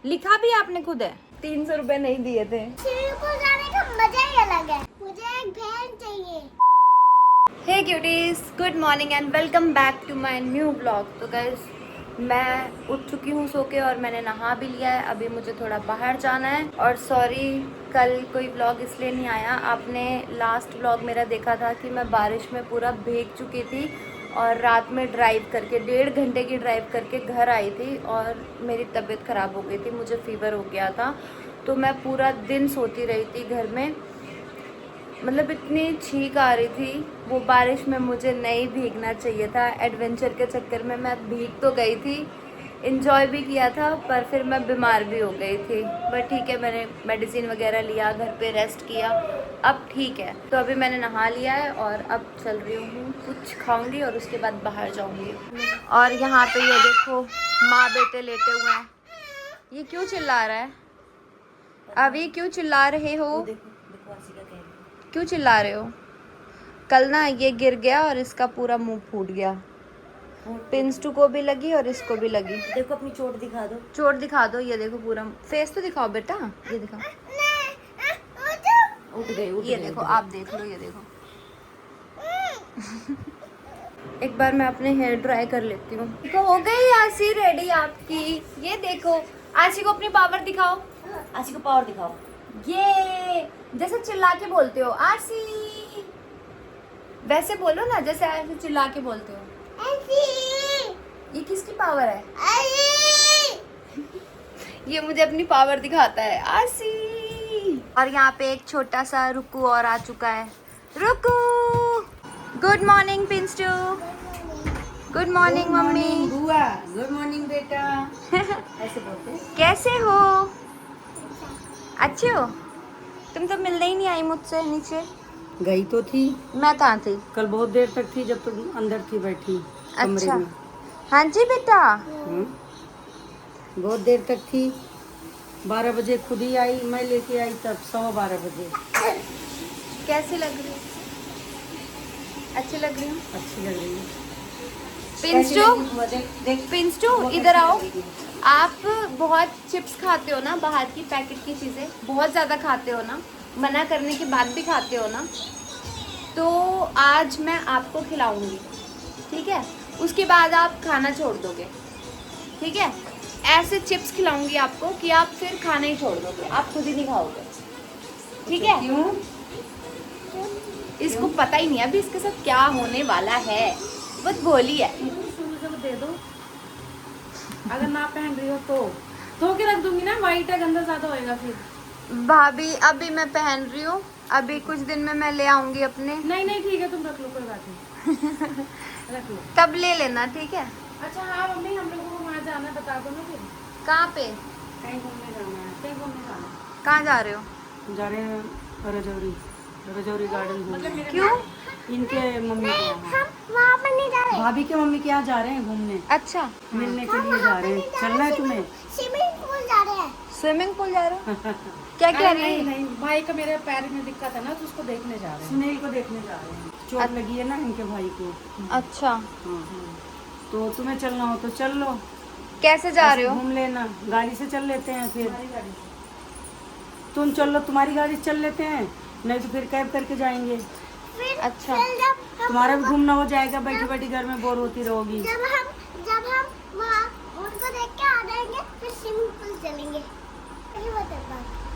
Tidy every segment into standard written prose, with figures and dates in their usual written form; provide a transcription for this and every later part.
लिखा भी आपने खुद है। 300 रुपए नहीं दिए थे। स्विमिंग पूल जाने का मजा ही अलग है। मुझे एक बहन चाहिए। Hey cuties, good morning and welcome back to my new blog. तो गाइस मैं उठ चुकी हूँ सो के और मैंने नहा भी लिया है। अभी मुझे थोड़ा बाहर जाना है और सॉरी कल कोई ब्लॉग इसलिए नहीं आया। आपने लास्ट ब्लॉग मेरा देखा था कि मैं बारिश में पूरा भीग चुकी थी और रात में ड्राइव करके 1.5 घंटे की ड्राइव करके घर आई थी और मेरी तबीयत ख़राब हो गई थी, मुझे फीवर हो गया था। तो मैं पूरा दिन सोती रही थी घर में, मतलब इतनी छींक आ रही थी। वो बारिश में मुझे नहीं भीगना चाहिए था। एडवेंचर के चक्कर में मैं भीग तो गई थी, इन्जॉय भी किया था, पर फिर मैं बीमार भी हो गई थी। बट ठीक है, मैंने मेडिसिन वगैरह लिया, घर पे रेस्ट किया, अब ठीक है। तो अभी मैंने नहा लिया है और अब चल रही हूँ, कुछ खाऊंगी और उसके बाद बाहर जाऊंगी। और यहाँ पे ये देखो माँ बेटे लेटे हुए हैं। ये क्यों चिल्ला रहा है? अभी क्यों चिल्ला रहे हो? क्यों चिल्ला रहे हो? कल ना ये गिर गया और इसका पूरा मुंह फूट गया। पिंस्टू को भी लगी और इसको भी लगी। देखो अपनी चोट दिखा दो। चोट दिखा दो। ये देखो पूरा फेस तो दिखाओ बेटा, ये दिखाओ। उठ गए ये देखो, आप देख लो, ये देखो। एक बार मैं अपने हेयर ड्राई कर लेती हूँ। देखो हो गई आशी रेडी आपकी। ये देखो, आशी को अपनी पावर दिखाओ। आशी को पावर दिखाओ। ये जैसे चिल्ला के बोलते हो आशी, वैसे बोलो ना जैसे ऐसे चिल्ला के बोलते हो। ये किसकी पावर है? ये मुझे अपनी पावर दिखाता है, आशी। और यहाँ पे एक छोटा सा रुकू और आ चुका है। Ruku, good morning Pinstu. Good morning mummy. बुआ, गुड मॉर्निंग बेटा। ऐसे बोलते हैं। कैसे हो? अच्छे हो? तुम तो मिलने ही नहीं आई मुझसे नीचे। गई तो थी, मैं कहाँ थी? कल बहुत देर तक थी जब तुम अंदर थी बैठी कमरे अच्छा, में। हाँ जी बेटा। बहुत देर तक थी। 12 बजे खुद ही आई, मैं लेके आई तब 12:15 बजे। कैसी लग रही है? अच्छी लग रही हूँ। अच्छी लग रही है। पिंस्टू, पिंस्टू इधर आओ। आप बहुत चिप्स खाते हो ना, बाहर की पैकेट की चीज़ें बहुत ज़्यादा खाते हो ना, मना करने के बाद भी खाते हो ना, तो आज मैं आपको खिलाऊंगी, ठीक है? उसके बाद आप खाना छोड़ दोगे, ठीक है? ऐसे चिप्स खिलाऊंगी आपको कि आप फिर खाना ही छोड़ दोगे, आप खुद ही नहीं खाओगे, ठीक है? क्यों? इसको पता ही नहीं है अभी इसके साथ क्या होने वाला है, बहुत भोली है। दे दो। अगर ना पहन रही हो तो धो के रख दूंगी ना, वाइट है, गंदा ज्यादा होएगा फिर। भाभी अभी मैं पहन रही हूँ, अभी कुछ दिन में मैं ले आऊंगी अपने। नहीं नहीं ठीक है, तुम रख लो, कोई बात नहीं। रख लो। तब ले लेना, ठीक है? अच्छा हाँ मम्मी, हम लोगों को वहाँ जाना है, बता दो ना फिर। कहाँ पे? कहीं घूमने जाना है। कहीं घूमने जाना है? कहाँ जा रहे हो? जा रहे हैं रजौरी, रजौरी गार्डन घूमने। क्यों? इनके मम्मी के यहाँ, वहाँ पर नहीं जा रहे। भाभी के मम्मी के यहाँ जा रहे हैं घूमने, अच्छा, मिलने के लिए जा रहे हैं। चलना है तुम्हें? स्विमिंग पूल जा रहे हैं। स्विमिंग पूल जा रहे हो? क्या कह रही है? नहीं, भाई का मेरे पैर में दिक्कत है ना, तो उसको देखने जा रहे हैं। सुनील को देखने जा रहे हैं, चोट लगी है ना इनके भाई को। अच्छा, हाँ। तो तुम्हें चलना हो तो चल लो। कैसे जा रहे हो? घूम लेना, गाड़ी से चल लेते हैं फिर। तुम चल लो, तुम्हारी गाड़ी से चल लेते हैं, नहीं तो फिर कैब करके जाएंगे। फिर अच्छा, तुम्हारा भी घूमना हो जाएगा, बैठी बैठी घर में बोर होती रहोगी। जब हम वहाँ उनको देख के आ जाएंगे, फिर स्विमिंग पूल चलेंगे।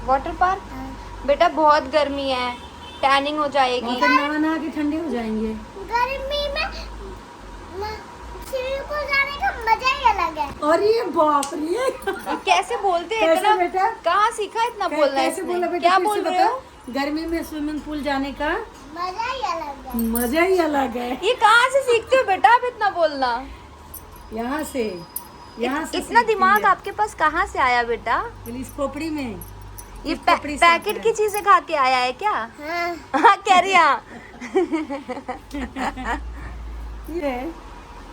Water park? बेटा बहुत गर्मी है, टैनिंग हो जाएगी। वहाँ पे नहा नहा के ठंडे हो जाएंगे। गर्मी में स्विमिंग पूल जाने का मजा ही अलग है। अरे बाप रे, ये कैसे बोलते हैं कैसे इतना? बेटा? कहाँ सीखा इतना बोलना? कैसे बोला इसने बेटा? क्या फिर से बोल रहे हो? बता। गर्मी में स्विमिंग पूल जाने का मजा ही अलग है। मजा ही अलग है। ये कहाँ से सीखते हो बेटा आप इतना बोलना? यहाँ से इतना सीखती दिमाग है। आपके पास कहाँ से आया बेटा? इस खोपड़ी में ये इस खोपड़ी से पैकेट आता की है। चीजें खा के आया है क्या? हाँ। हाँ कह रही है। ये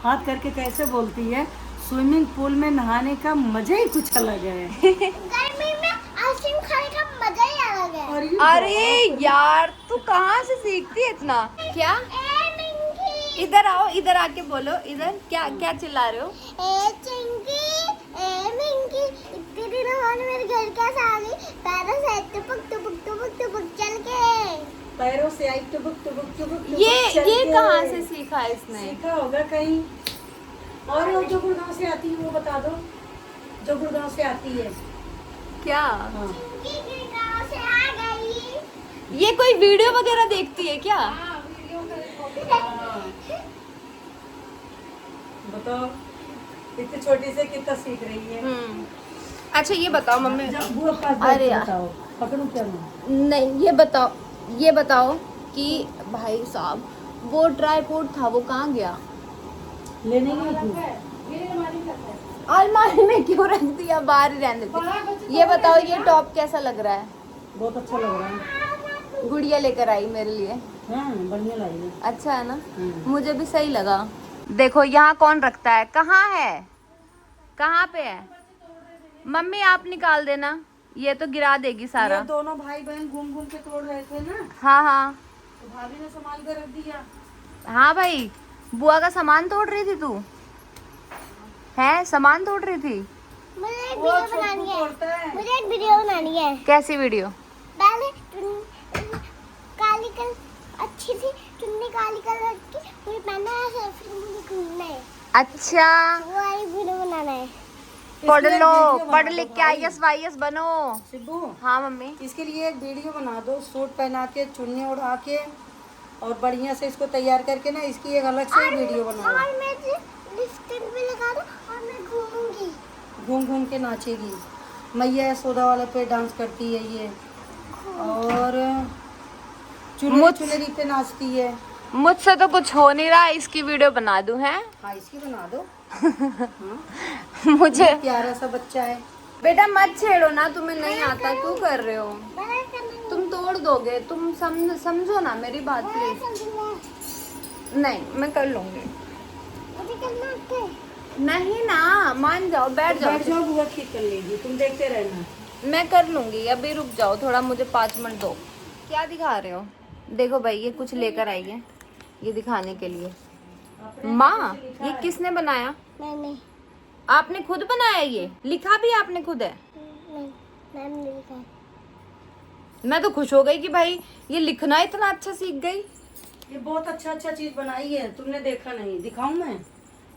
हाथ करके कैसे बोलती है? स्विमिंग पूल में नहाने का मजा ही कुछ अलग है। गर्मी में आइसक्रीम खाने का मजा ही अलग है। अरे यार तू कहाँ से सीखती है इतना? क्या? ए मिंकी, इधर आओ, इधर आके बोलो। इधर क्या क्या चिल्ला रहे हो? ए चिंकी, ए मिंकी, दीदी नहाने मेरे घर कैसे आ गई? पैरों से टुपुक चल के। पैरों से आई टुबुक ये कहाँ से सीखा इसने? सीखा होगा कहीं। और वो जो गुड़गांव से आती है वो बता दो, जो गुड़गांव से आती है। क्या हाँ। चिंकी गाँव से आ गई। ये कोई वीडियो वगैरह देखती है क्या? बताओ इतनी छोटी से कितना सीख रही है। अच्छा ये बताओ मम्मी, जब बुआ पास अरे बैठ के यार। बताओ, पकड़ू क्या मैं? नहीं ये बताओ कि भाई साहब वो ट्राइपॉड था वो कहाँ गया? लेने गई थी। अलमारी में क्यों रख दिया? बाहर ही रहने दे। ये बताओ ये टॉप कैसा लग रहा है? बहुत अच्छा लग रहा है। गुड़िया लेकर आई मेरे लिए। हाँ बढ़िया लाई है। अच्छा है ना? मुझे भी सही लगा। देखो यहाँ कौन रखता है? कहाँ है? कहाँ पे है? मम्मी आप निकाल देना, ये तो गिरा देगी सारा। ये दोनों भाई बहन घूम घूम के तोड़ रहे थे ना, हाँ हाँ तो भाभी ने संभाल कर रख दिया। हाँ भाई, बुआ का सामान तोड़ रही थी तू? है सामान तोड़ रही थी? मुझे एक वो वीडियो छोटू बनानी है। तोड़ता है। मुझे एक वीडियो बनानी है। कैसी वीडियो? पहले काली कलर अच्छी थी, चुन्नी काली कलर की, मुझे पहनना है, फिर मुझे घूमना है। अच्छा वो वाली वीडियो बनाना है। पढ़ इसके लिए लो, वीडियो बना पढ़ दो लिख के भाई। IAS वाईएस बनो। शिबू हाँ मम्मी। इसके लिए एक वीडियो बना दो, सूट पहना के चुन्नी उड़ा के और बढ़िया से इसको तैयार करके ना, इसकी एक अलग से वीडियो बनाओ। और मैं लिपस्टिक भी लगा दूं और मैं घूमूंगी। घूम घूम के नाचेगी। मैया यशोदा वाले पे डांस करती है ये, और चुनरी पे नाचती है। मुझसे तो कुछ हो नहीं रहा, इसकी वीडियो बना दूं है? हाँ इसकी बना दो। मुझे प्यारा सा बच्चा है। बेटा मत छेड़ो ना, तुम्हें नहीं आता, क्यों कर रहे हो? बड़ा करना तुम तोड़ दोगे, तुम समझो ना मेरी बात प्लीज। समझना। नहीं मैं कर लूंगी। मुझे करना है। नहीं ना, मान जाओ, बैठ बैठ जाओ। जाओ, बुआ ठीक कर लेगी, तुम देखते रहना। मैं कर लूंगी, अभी रुक जाओ थोड़ा, मुझे 5 मिनट दो। क्या दिखा रहे हो? देखो भाई ये कुछ लेकर आई है, ये दिखाने के लिए। माँ ये किसने बनाया? मैंने आपने खुद बनाया? ये लिखा भी आपने खुद है? नहीं, मैंने लिखा। मैं तो खुश हो गई कि भाई ये लिखना इतना अच्छा सीख गई। ये बहुत अच्छा चीज बनाई है, तुमने देखा नहीं, दिखाऊं मैं?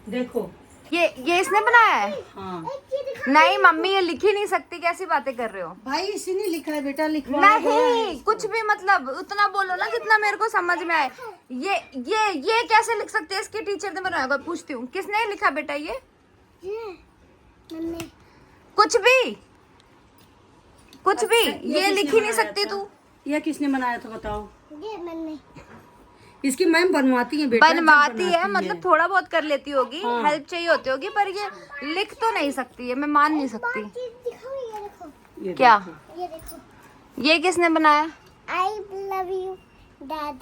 देखो। ये इसने बनाया है? हाँ एक चीज दिखा। नहीं मम्मी ये लिख ही नहीं सकती, कैसी बातें कर रहे हो? भाई इसी ने लिखा है बेटा, लिखवाया गया है नहीं इसको। कुछ भी, मतलब उतना बोलो ना जितना मेरे को समझ में आए। ये कैसे लिख सकते हैं? इसके टीचर ने बनाया होगा, पूछती हूँ किसने लिखा बेटा ये? मैंने कुछ भी ये ये लिख किसने ही नहीं बनाया सकती था? तू। ये किसने बनाया था बताओ? ये मैंने इसकी मैम बनवाती है बेटा, जब बनवाती है, बनाती मतलब थोड़ा बहुत कर लेती होगी, हाँ। हेल्प चाहिए होती होगी, पर ये लिख तो नहीं सकती है, मैं मान नहीं सकती। चीज दिखाऊं, ये देखो, ये क्या? देखो। ये देखो। ये किसने बनाया? I love you dad.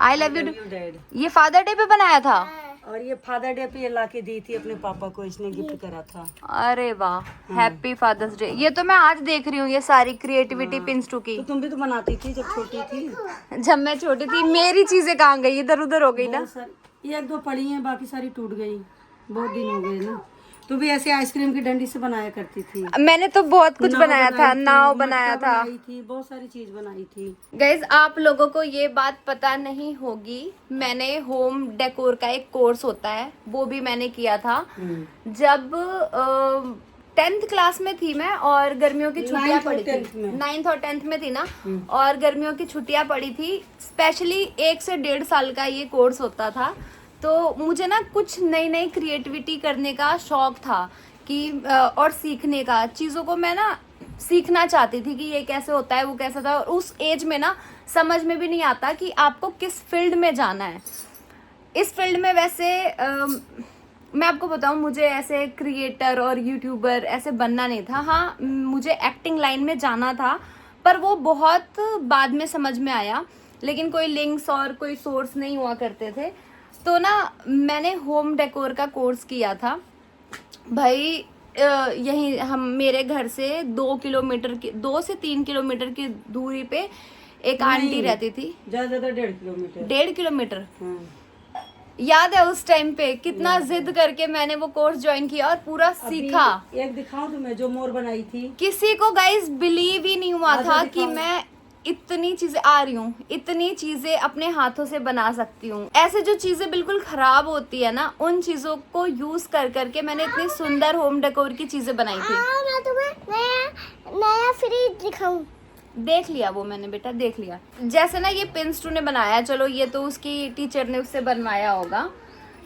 I love you. You dad। ये फादर डे पे बनाया था? और ये फादर डे पे ये लाके दी थी अपने पापा को, इसने गिफ्ट करा था। अरे वाह, हैप्पी फादर्स डे। ये तो मैं आज देख रही हूँ ये सारी क्रिएटिविटी पिंस्टू की। तो तुम भी तो बनाती थी जब छोटी थी। जब मैं छोटी थी मेरी चीजें कहाँ गई, इधर उधर हो गई ना। बहुत सारी, ये 1-2 पड़ी हैं, बाकी सारी टूट गई, बहुत दिन हो गए ना। तू भी ऐसे आइसक्रीम की डंडी से बनाया करती थी। मैंने तो बहुत कुछ नाव बनाया था, बनाई थी, नाव मटका बनाया था। बनाई थी, बहुत सारी चीज बनाई थी। गाइज आप लोगों को ये बात पता नहीं होगी, मैंने होम डेकोर का एक कोर्स होता है वो भी मैंने किया था जब 10th क्लास में थी मैं, और गर्मियों की छुट्टियां 9th और पड़ी 10th थी। में। 9th और 10th में थी ना, और गर्मियों की छुट्टियां पड़ी थी। स्पेशली 1 से 1.5 साल का ये कोर्स होता था, तो मुझे ना कुछ नई नई क्रिएटिविटी करने का शौक था कि और सीखने का, चीज़ों को मैं ना सीखना चाहती थी कि ये कैसे होता है वो कैसा था। और उस एज में ना समझ में भी नहीं आता कि आपको किस फील्ड में जाना है। इस फील्ड में वैसे मैं आपको बताऊं, मुझे ऐसे क्रिएटर और यूट्यूबर ऐसे बनना नहीं था। हाँ मुझे एक्टिंग लाइन में जाना था, पर वो बहुत बाद में समझ में आया, लेकिन कोई लिंक्स और कोई सोर्स नहीं हुआ करते थे। तो ना मैंने होम डेकोर का कोर्स किया था भाई। यहीं हम मेरे घर से 2 से 3 किलोमीटर की दूरी पे एक आंटी रहती थी। ज्यादा 1.5 किलोमीटर। 1.5 किलोमीटर? हाँ। याद है उस टाइम पे कितना जिद करके मैंने वो कोर्स ज्वाइन किया और पूरा सीखा। एक दिखाऊं तुम्हें जो मोर बनाई थी। किसी को गाइस बिलीव ही नहीं हुआ था कि दिखाओ। मैं इतनी चीजें आ रही हूँ, इतनी चीजें अपने हाथों से बना सकती हूँ। ऐसे जो चीजें बिल्कुल खराब होती है ना, उन चीजों को यूज कर करके मैंने इतनी सुंदर होम डेकोर की चीजें बनाई थी। मैं तुम्हें नया फ्रिज दिखाऊं। देख लिया वो मैंने बेटा, देख लिया। जैसे ना ये पिंस्टू ने बनाया, चलो ये तो उसकी टीचर ने उससे बनवाया होगा,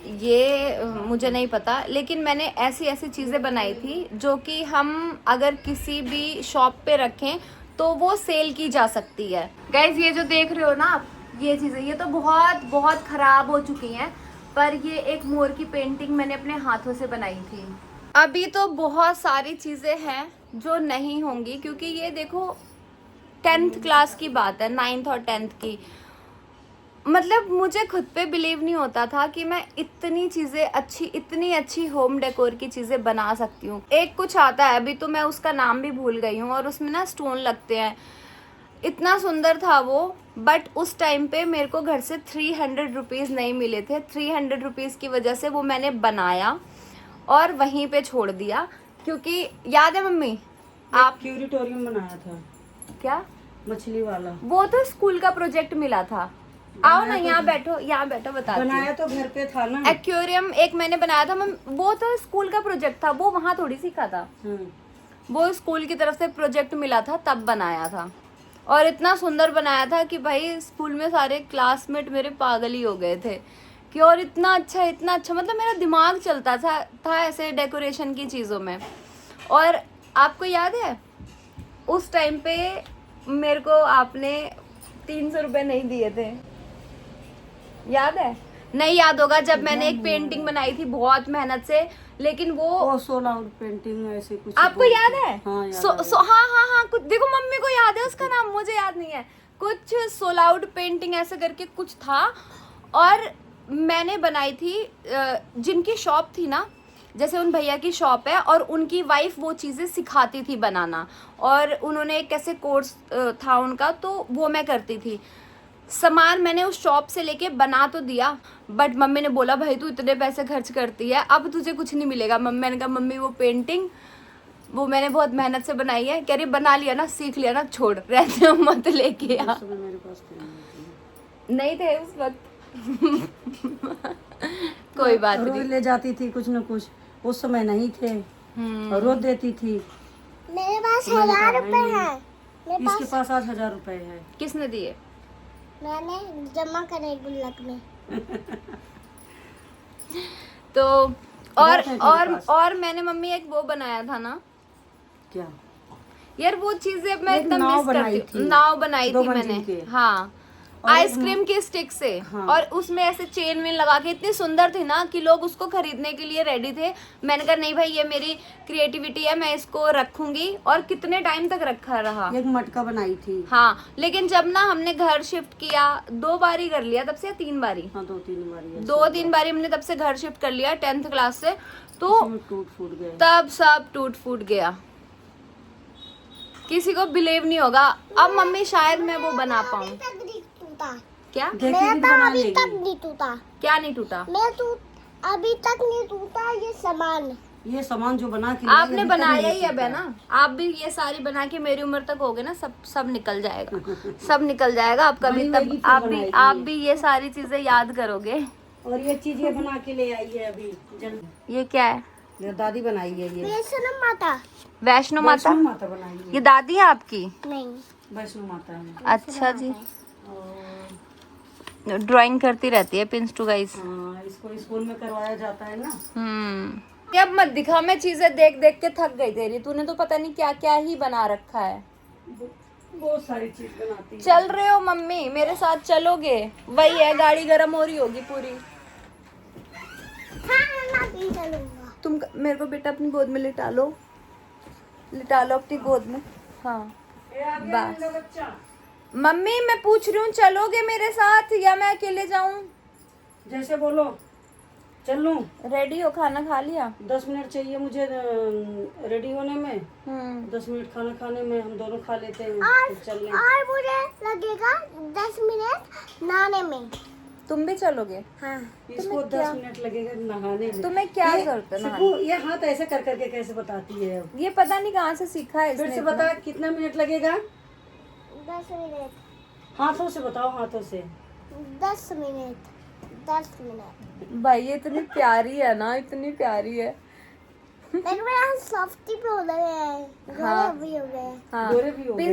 ये मुझे नहीं पता, लेकिन मैंने ऐसी ऐसी चीज़ें बनाई थी जो कि हम अगर किसी भी शॉप पे रखें तो वो सेल की जा सकती है। गाइज ये जो देख रहे हो ना आप, ये चीज़ें ये तो बहुत बहुत ख़राब हो चुकी हैं, पर ये एक मोर की पेंटिंग मैंने अपने हाथों से बनाई थी। अभी तो बहुत सारी चीज़ें हैं जो नहीं होंगी, क्योंकि ये देखो 10th क्लास की बात है, 9th और 10th की। मतलब मुझे खुद पे बिलीव नहीं होता था कि मैं इतनी चीज़ें अच्छी, इतनी अच्छी होम डेकोर की चीज़ें बना सकती हूँ। एक कुछ आता है, अभी तो मैं उसका नाम भी भूल गई हूँ, और उसमें ना स्टोन लगते हैं। इतना सुंदर था वो, बट उस टाइम पे मेरे को घर से 300 रुपीज़ नहीं मिले थे। 300 रुपीज़ की वजह से वो मैंने बनाया और वहीं पे छोड़ दिया, क्योंकि याद है मम्मी आप क्यूरिटोरियम बनाया था। क्या? मछली वाला। वो तो स्कूल का प्रोजेक्ट मिला था। आओ ना, यहाँ बैठो, यहाँ बैठो, बताती हूँ। बनाया तो घर पे था ना। एक्वेरियम एक मैंने बनाया था, वो तो स्कूल का प्रोजेक्ट था, वो वहाँ थोड़ी सीखा था। वो स्कूल की तरफ से प्रोजेक्ट मिला था, तब बनाया था। और इतना सुंदर बनाया था कि भाई स्कूल में सारे क्लासमेट मेरे पागल ही हो गए थे कि और इतना अच्छा, इतना अच्छा। मतलब मेरा दिमाग चलता था ऐसे डेकोरेशन की चीज़ों में। और आपको याद है उस टाइम पे मेरे को आपने 300 रुपये नहीं दिए थे, याद है? नहीं याद होगा, जब मैंने एक पेंटिंग बनाई थी बहुत मेहनत से, लेकिन वो सोल आउट पेंटिंग ऐसे कुछ। आपको याद है? हाँ, याद हाँ कुछ देखो, मम्मी को याद है, उसका नाम मुझे याद नहीं है। कुछ सोल आउट पेंटिंग ऐसे करके कुछ था, और मैंने बनाई थी। जिनकी शॉप थी ना, जैसे उन भैया की शॉप है और उनकी वाइफ वो चीज़ें सिखाती थी बनाना, और उन्होंने एक कैसे कोर्स था उनका, तो वो मैं करती थी। सामान मैंने उस शॉप से लेके बना तो दिया, बट मम्मी ने बोला भाई तू इतने पैसे खर्च करती है, अब तुझे कुछ नहीं मिलेगा। मैंने कहा मम्मी वो पेंटिंग वो मैंने बहुत मेहनत से बनाई है। कह रही बना लिया ना, सीख लिया ना, छोड़, रहते हो मत लेके आ। मेरे पास नहीं थे उस वक्त। कोई बात रोज नहीं, ले जाती थी कुछ न कुछ, उस समय नहीं थे, और रोज देती थी। मेरे पास 1000 रुपए हैं। मेरे इसके पास पास आज 1000 रुपए है। किसने दिए? मैंने जमा करे गुल्लक में। तो बहुत है तेरे पास। और मैंने मम्मी एक वो बनाया था ना क्या? यार, वो चीजें मैं एक इतना नाव मिस बनाई करती हूँ। थी। नाव बनाई दो थी मंजिल मैंने, के। हाँ, और एक आइसक्रीम की स्टिक से। हाँ। और उसमें ऐसे चेन वेन लगा के, इतनी सुंदर थी ना कि लोग उसको खरीदने के लिए रेडी थे। मैंने कहा नहीं भाई, ये मेरी क्रिएटिविटी है, मैं इसको रखूंगी। और कितने टाइम तक रखा रहा। एक मटका बनाई थी। हाँ, लेकिन जब ना हमने घर शिफ्ट किया, 2 बार ही कर लिया तब से, या 3 बारी, हाँ 2-3 बार। 2-3 बारी हमने तब से घर शिफ्ट कर लिया 10th क्लास से, तो टूट फूट गए। तब सब टूट फूट गया। किसी को बिलीव नहीं होगा। अब मम्मी शायद मैं वो बना पाऊँ। अभी तक नहीं टूटा। क्या? देखेगी मेरा तो तो बना अभी लेगी। तक नहीं टूटा। क्या नहीं टूटा? मैं अभी तक नहीं टूटा ये सामान। ये सामान जो बना के आपने अभी तक बनाया नहीं ही अब है टूटा। ना। आप भी ये सारी बना के मेरी उम्र तक हो गए ना, सब निकल जाएगा। सब निकल जाएगा। आप कभी बड़ी तब होगी फिर बनाएगी। आप भी ये सारी चीजें याद करोगे। और ये चीज ये बना के ले आई है अभी जल्द। ये क्या है? ये दादी बनाई है। ये वैष्णो माता वैष्णो माता। वैष्णो माता बनाई है। ये दादी है आपकी? नहीं। वैष्णो माता है। अच्छा जी। और ड्राइंग करती रहती है पिंस्टू गाइस। हाँ, इसको स्कूल में करवाया जाता है ना। अब मत दिखा, मैं चीजें देख देख के थक गई तेरी। तूने तो पता नहीं क्या क्या ही बना रखा है। बहुत सारी चीज बनाती है। चल रहे हो मम्मी मेरे साथ, चलोगे? वही है, गाड़ी गर्म हो रही होगी पूरी। हाँ मैं भी चलूंगा। तुम मेरे को बेटा अपनी गोद में लिटा लो अपनी गोद में। हाँ बस। बच्चा मम्मी मैं पूछ रही हूँ, चलोगे मेरे साथ या मैं अकेले जाऊँ? जैसे बोलो, चल लूं। रेडी हो? खाना खा लिया? 10 मिनट चाहिए मुझे रेडी होने में। 10 मिनट खाना खाने में, हम दोनों खा लेते हैं। फिर चल लें। और मुझे लगेगा 10 मिनट नहाने में। तुम भी चलोगे? हाँ इसको 10 मिनट लगेगा नहाने में। तुम्हें क्या ये- जरूरत है सुबह ये हाथ ऐसे कर करके कैसे बताती है? ये पता नहीं कहाँ से सीखा है फिर इसने से बता, कितना मिनट लगेगा? 10 मिनट। हाथों से बताओ, हाथों से। 10 मिनट। 10 मिनट। भाई ये इतनी प्यारी है ना, इतनी प्यारी है। लेकिन मेरा सॉफ्टी पे हो गए हैं, हाँ। गोरे भी हो गए। हाँ गोरे भी हो गए।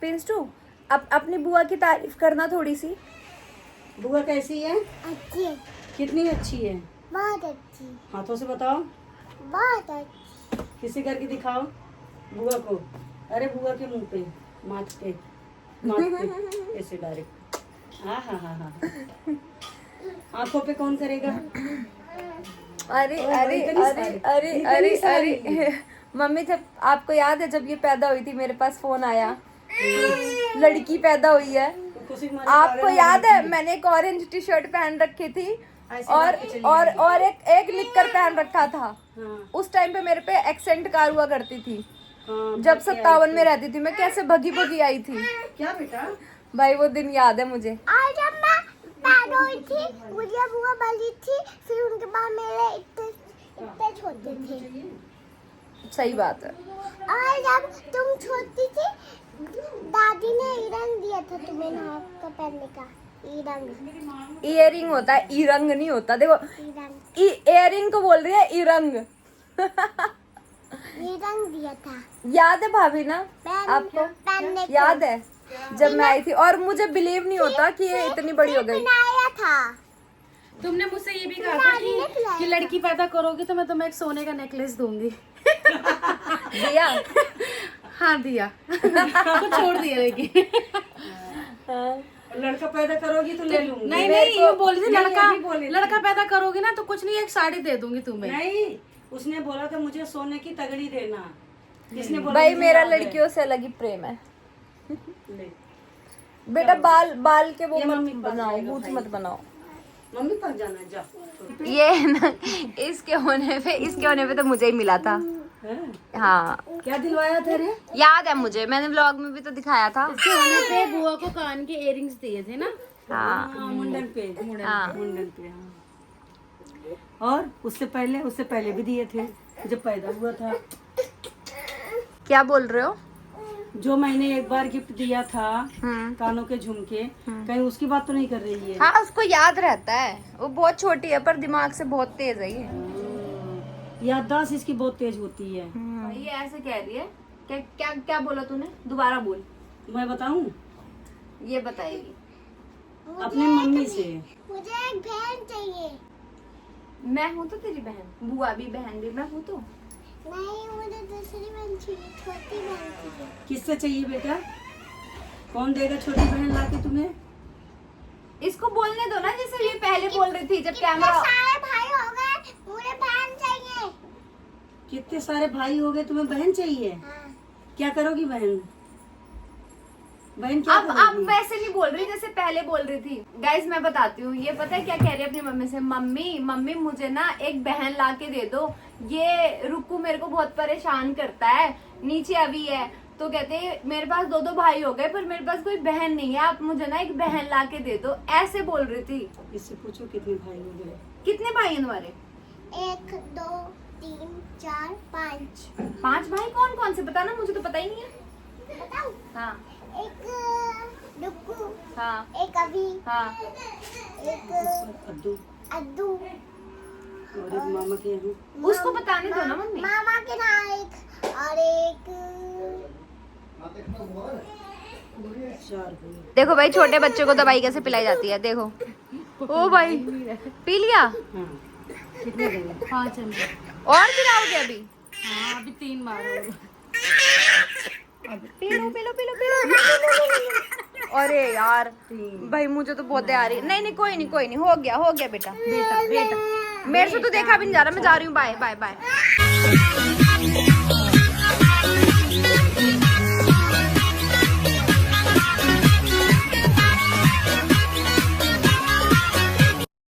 पिंस्टू अपनी बुआ की तारीफ करना थोड़ी सी। बुआ कैसी है? अच्छी है, कितनी अच्छी है? बहुत अच्छी, हाथों से बताओ, बहुत अच्छी। किसी करके दिखाओ बुआ को। अरे बुआ के मुंह पे, माथ पे, ऐसे डायरेक्ट। हाँ हाँ हाँ हाँ। आंखों पे कौन करेगा? अरे ओ, अरे इतनी अरे सारी, अरे इतनी अरे सारी। अरे मम्मी, जब आपको याद है जब ये पैदा हुई थी मेरे पास फोन आया, लड़की पैदा हुई है। खुशी के मारे आपको पागल याद हो है गई थी। मैंने एक ऑरेंज टी शर्ट पहन रखी थी ऐसे और लाके चली और गई। और एक निक्कर पहन रखा था। हाँ उस टाइम पे मेरे पे एक्सेंट कार हुआ करती थी। हाँ। जब बच्चे आई 57 में थी। रहती थी मैं, कैसे भगी भगी आई थी। क्या बेटा? भाई वो दिन याद है मुझे। और जब मैं पैदा हुई थी, मुझे बुआ बली थी, फिर उनके बाद मेरे इतने इतने छोटे थे। सही बात है। और जब तुम छोटी थी, दादी ने ईरंग दिया था तुम्हें नाक का पहनने का। ईरंग, इयरिंग होता है, ईरंग नहीं होता। देखो ईरंग, इयरिंग को बोल रही है ईरंग। ईरंग दिया था याद है भाभी ना आपको? पहनने को। याद है जब मैं आई थी, और मुझे बिलीव नहीं होता कि ये इतनी बड़ी हो गई। पहनाया था। तुमने मुझसे ये भी कहा था कि लड़की पैदा करोगी तो मैं तुम्हें एक सोने का नेकलेस दूंगी। दिया? हाँ दिया। तो छोड़ दिया लेकिन। हाँ। लड़का पैदा करोगी तो ले लूंगी। नहीं मेरे नहीं, को- ये बोली थी नहीं, लड़का अभी बोली थी। लड़का पैदा करोगी ना तो कुछ नहीं, एक साड़ी दे दूंगी तुम्हें। नहीं, उसने बोला था मुझे सोने की तगड़ी देना। किसने बोला? भाई मुझे मेरा याद है। लड़कियों से अलग ही प्रेम है। ले। बेटा बाल बाल के वो ये मत मम्मी के पास बनाओ, जाएगा बूथ भाई। मत बनाओ। मम्मी पास जाना, जा। ये ना इसके होने पे तो मुझे ही मिला था। हैं? हाँ क्या दिलवाया था रे? याद है मुझे, मैंने व्लॉग में भी तो दिखाया था। इसके होने पे बुआ को कान के इयरिंग्स दिए थे ना। हाँ हाँ, मुंडन पे। हाँ। मुंडन पे, हाँ। और उससे पहले भी दिए थे जब पैदा हुआ था। क्या बोल रहे हो? जो मैंने एक बार गिफ्ट दिया था, हम्म। कानों के झुमके, कहीं उसकी बात तो नहीं कर रही है? हाँ उसको याद रहता है, वो बहुत छोटी है पर दिमाग से बहुत तेज है ये। याददाश्त इसकी बहुत तेज होती है। ये ऐसे कह रही है। क्या क्या क्या बोला तूने? दोबारा बोल। मैं बताऊं? ये बताएगी। अपने मम्मी से। मुझे एक बहन चाहिए। मैं हूँ तो तेरी बहन, बुआ भी बहन भी मैं हूँ तो। नहीं, मुझे दूसरी बहन चाहिए, छोटी बहन चाहिए। किससे चाहिए बेटा? कौन देगा छोटी बहन लाके तुम्हें? इसको बोलने दो ना, जैसे ये पहले बोल रही थी जब कितने कैमरा। सारे भाई हो गए, मुझे बहन चाहिए। कितने सारे भाई हो गए, तुम्हें बहन चाहिए? हाँ। क्या करोगी बहन? बहन क्या अब करोगी? वैसे नहीं बोल रही जैसे पहले बोल रही थी। गाइज मैं बताती हूँ, ये पता है क्या कह रही है अपनी मम्मी से? मम्मी मुझे ना एक बहन ला के दे दो, ये रुक्कू मेरे को बहुत परेशान करता है, नीचे अभी है। तो कहते हैं मेरे पास 2 भाई हो गए पर मेरे पास कोई बहन नहीं है, आप मुझे ना एक बहन ला के दे दो, ऐसे बोल रही थी। इससे पूछो कितने भाई हो गए? कितने भाई हैं तुम्हारे? 1 2 3 4 5। 5 भाई? कौन कौन से बताना, मुझे तो पता ही नहीं है। बताऊं? हाँ एक डुक्कू, हाँ एक अभी, हाँ। एक अद्दू अद्दू, और एक मामा के यहाँ। उसको बताने दो ना मम्मी। मामा के यहाँ एक, और एक 4 भाई। देखो भाई छोटे बच्चे को दवाई कैसे पिलाई जाती है, देखो। ओ भाई पी लिया? हाँ, कितने गए? 5 अंडे। और गिराओगे अभी? हाँ अभी 3 बार हो गए। P low P low P low P low. अरे यार भाई मुझे तो बहुत आ रही है। नहीं कोई नहीं, हो गया बेटा। बेटा मेरे से तो देखा भी नहीं जा रहा, मैं जा रही हूँ। Bye bye bye.